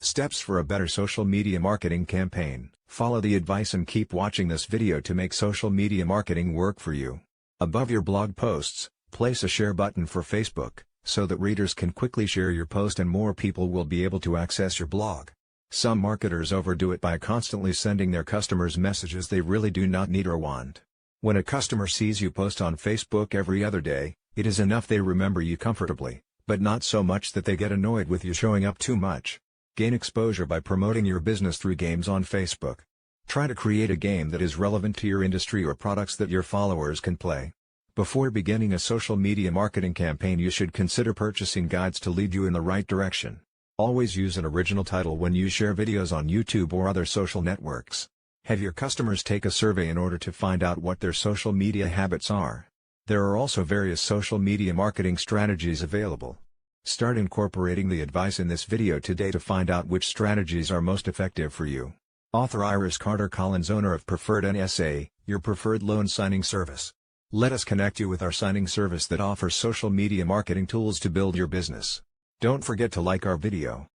Steps for a better social media marketing campaign. Follow the advice and keep watching this video to make social media marketing work for you. Above your blog posts, place a share button for Facebook, so that readers can quickly share your post and more people will be able to access your blog. Some marketers overdo it by constantly sending their customers messages they really do not need or want. When a customer sees you post on Facebook every other day, it is enough they remember you comfortably, but not so much that they get annoyed with you showing up too much. Gain exposure by promoting your business through games on Facebook. Try to create a game that is relevant to your industry or products that your followers can play. Before beginning a social media marketing campaign, you should consider purchasing guides to lead you in the right direction. Always use an original title when you share videos on YouTube or other social networks. Have your customers take a survey in order to find out what their social media habits are. There are also various social media marketing strategies available. Start incorporating the advice in this video today to find out which strategies are most effective for you. Author Iris Carter Collins, owner of Preferred NSA, your preferred loan signing service. Let us connect you with our signing service that offers social media marketing tools to build your business. Don't forget to like our video.